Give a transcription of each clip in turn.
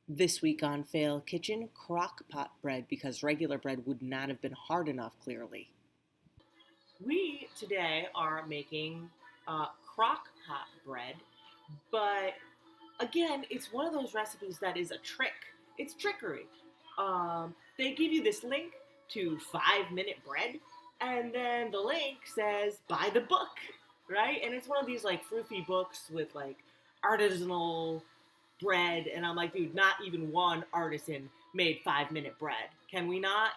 This week on Fail Kitchen, crock pot bread because regular bread would not have been hard enough, clearly. We today are making crock pot bread, but again, it's one of those recipes that is a trick. It's trickery. They give you this link to 5-minute bread, and then the link says buy the book, right? And it's one of these like froofy books with like artisanal bread, and I'm like, dude, not even one artisan made 5-minute bread. Can we not?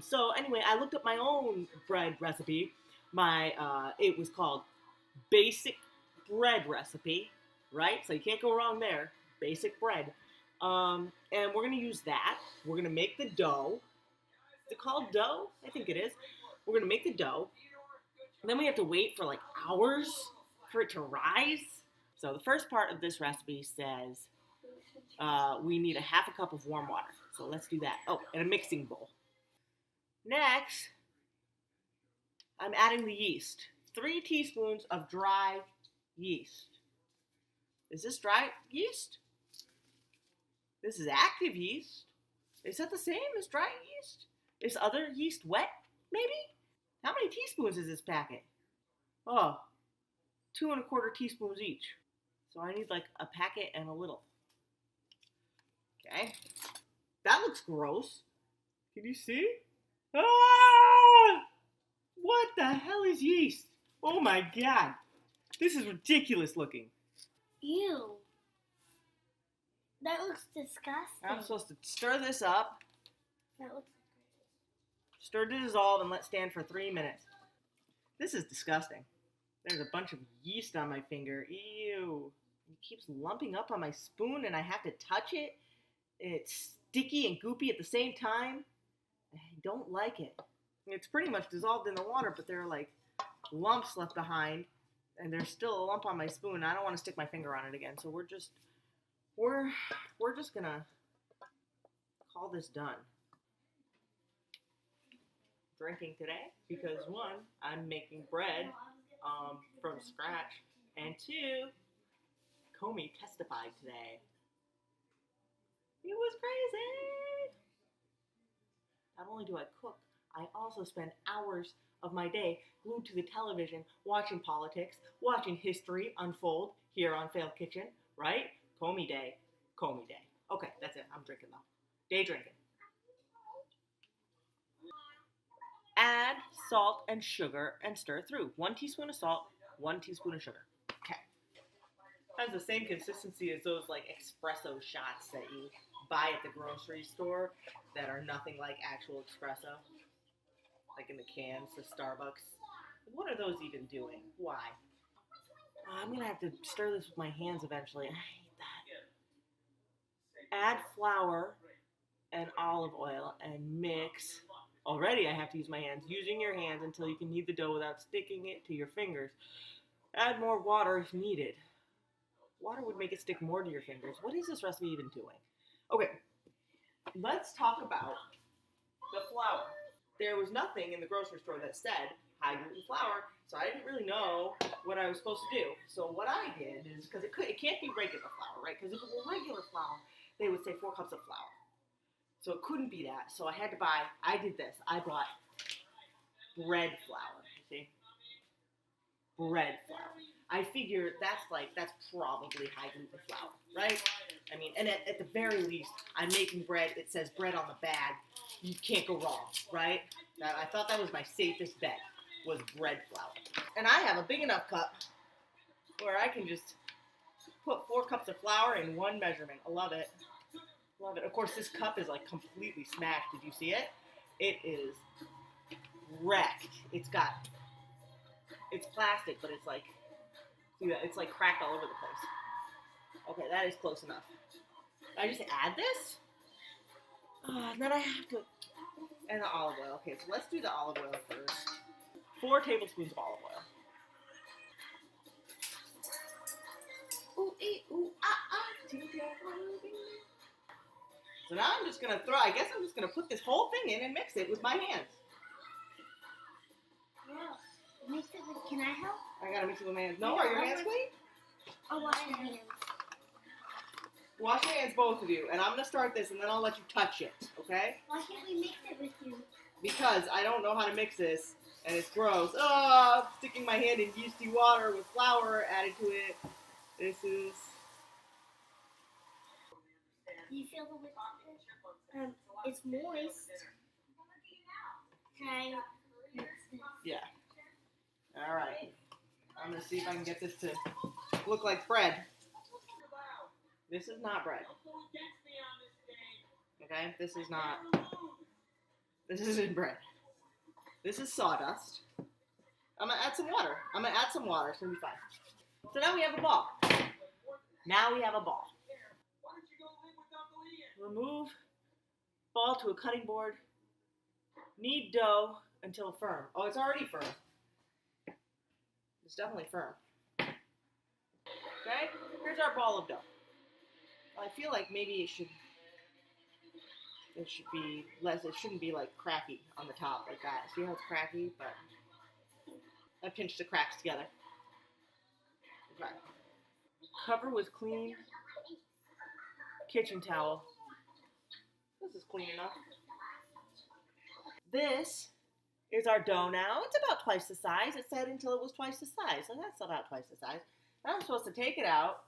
So anyway, I looked up my own bread recipe. It was called Basic Bread Recipe, right? So you can't go wrong there. Basic bread. And we're gonna use that. We're gonna make the dough. Is it called dough? I think it is. We're gonna make the dough. And then we have to wait for like hours for it to rise. So the first part of this recipe says we need a half a cup of warm water. So let's do that. Oh, and a mixing bowl. Next, I'm adding the yeast. 3 teaspoons of dry yeast. Is this dry yeast? This is active yeast. Is that the same as dry yeast? Is other yeast wet, maybe? How many teaspoons is this packet? Oh, 2 1/4 teaspoons each. So I need like a packet and a little. Okay. That looks gross. Can you see? Ah! What the hell is yeast? Oh my god. This is ridiculous looking. Ew. That looks disgusting. I'm supposed to stir this up. That looks Stir to dissolve and let stand for 3 minutes. This is disgusting. There's a bunch of yeast on my finger. Ew. It keeps lumping up on my spoon and I have to touch it. It's sticky and goopy at the same time. I don't like it. It's pretty much dissolved in the water, but there are like lumps left behind, and there's still a lump on my spoon. I don't want to stick my finger on it again, so we're just gonna call this done. Drinking today because 1, I'm making bread from scratch, and 2, Comey testified today. It was crazy. Not only do I cook, I also spend hours of my day glued to the television watching politics, watching history unfold here on Fail Kitchen, right? Comey Day. Comey Day. Okay, that's it. I'm drinking though. Day drinking. Add salt and sugar and stir through. 1 teaspoon of salt, 1 teaspoon of sugar. Okay. Has the same consistency as those like espresso shots that you buy at the grocery store that are nothing like actual espresso. Like in the cans, the Starbucks. What are those even doing? Why? I'm gonna have to stir this with my hands eventually. I hate that. Add flour and olive oil and mix. Already I have to use my hands. Using your hands until you can knead the dough without sticking it to your fingers. Add more water if needed. Water would make it stick more to your fingers. What is this recipe even doing? Okay, let's talk about the flour. There was nothing in the grocery store that said high gluten flour, so I didn't really know what I was supposed to do. So what I did is, because it can't be regular flour, right? Because if it were regular flour, they would say 4 cups of flour. So it couldn't be that. So I did this. I bought bread flour, you see? Bread flour. I figured that's probably high gluten flour, right? I mean, and at the very least, I'm making bread. It says bread on the bag. You can't go wrong, right? I thought that was my safest bet, was bread flour. And I have a big enough cup where I can just put 4 cups of flour in one measurement. I love it. Love it. Of course, this cup is like completely smashed. Did you see it? It is wrecked. It's plastic, but it's like, see that? It's like cracked all over the place. Okay, that is close enough. I just add this? And then I have to, and the olive oil. Okay, so let's do the olive oil first. 4 tablespoons of olive oil. Ooh, ee, ooh, ah, ah. So now I'm just gonna I'm just gonna put this whole thing in and mix it with my hands. Wow. Mix it with, can I help? I gotta mix it with my hands. No, are your hands clean? I'll wash your hands. Wash your hands, both of you, and I'm gonna start this, and then I'll let you touch it. Okay? Why can't we mix it with you? Because I don't know how to mix this, and it's gross. Oh, I'm sticking my hand in yeasty water with flour added to it. This is. Do you feel the whip? It's moist. Can I mix this? Yeah. All right. I'm gonna see if I can get this to look like bread. This is not bread. Okay? This is not. This isn't bread. This is sawdust. I'm gonna add some water. It's gonna be fine. So now we have a ball. Remove ball to a cutting board. Knead dough until firm. Oh, it's already firm. It's definitely firm. Okay? Here's our ball of dough. I feel like maybe it should be less. It shouldn't be like cracky on the top like that. See how it's cracky? But I pinched the cracks together. Okay. Cover with clean kitchen towel. This is clean enough. This is our dough now. It's about twice the size. It said until it was twice the size. So that's about twice the size. Now I'm supposed to take it out,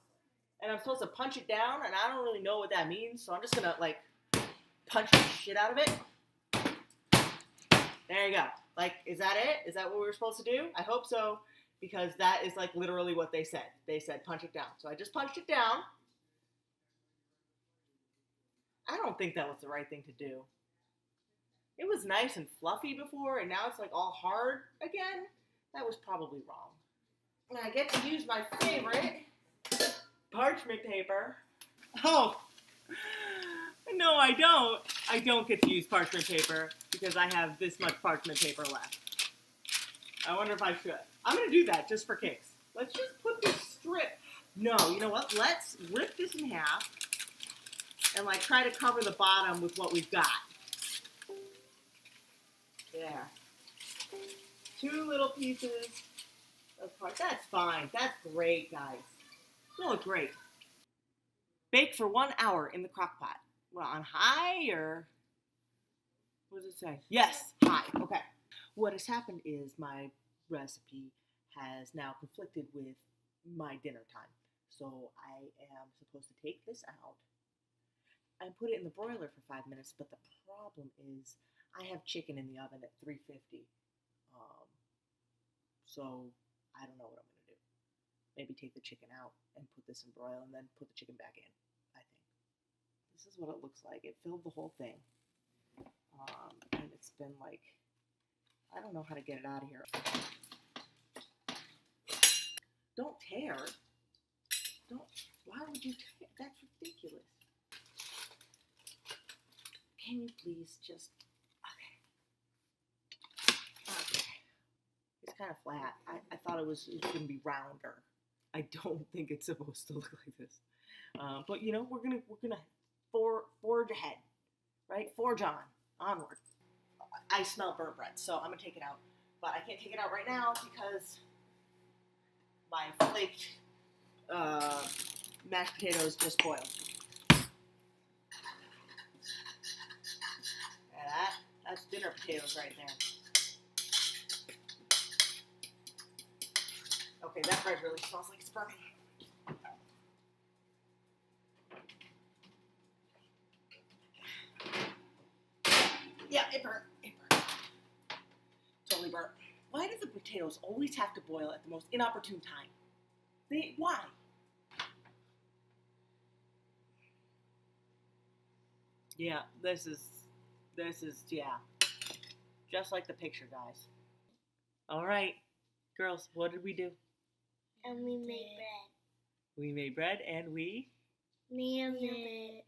and I'm supposed to punch it down, and I don't really know what that means, so I'm just gonna like punch the shit out of it. There you go. Like, is that it? Is that what we were supposed to do? I hope so, because that is like literally what they said. They said punch it down. So I just punched it down. I don't think that was the right thing to do. It was nice and fluffy before, and now it's like all hard again. That was probably wrong. And I get to use my favorite parchment paper. Oh, no, I don't. I don't get to use parchment paper because I have this much parchment paper left. I wonder if I should. I'm going to do that just for kicks. Let's just put this strip. No, you know what? Let's rip this in half and like try to cover the bottom with what we've got. There. 2 little pieces of part. That's fine. That's great, guys. It'll look great. Bake for 1 hour in the crock pot. Well, on high or what does it say? Yes, high. Okay. What has happened is my recipe has now conflicted with my dinner time. So I am supposed to take this out and put it in the broiler for 5 minutes. But the problem is I have chicken in the oven at 350. So I don't know what I'm going to do. Maybe take the chicken out and put this in broil and then put the chicken back in, I think. This is what it looks like. It filled the whole thing. And it's been like, I don't know how to get it out of here. Don't tear. Why would you tear? That's ridiculous. Can you please just, okay. It's kind of flat. I thought it was going to be rounder. I don't think it's supposed to look like this. But you know, we're gonna forge ahead, right? Forge onward. I smell burnt bread, so I'm gonna take it out. But I can't take it out right now because my flaked mashed potatoes just boiled. And that's dinner potatoes right there. Okay, that bread really smells like it's burning. Yeah, it burnt. Totally burnt. Why do the potatoes always have to boil at the most inopportune time? Why? Yeah, this is, yeah. Just like the picture, guys. All right, girls, what did we do? And we made bread. We made bread and we Nailed it.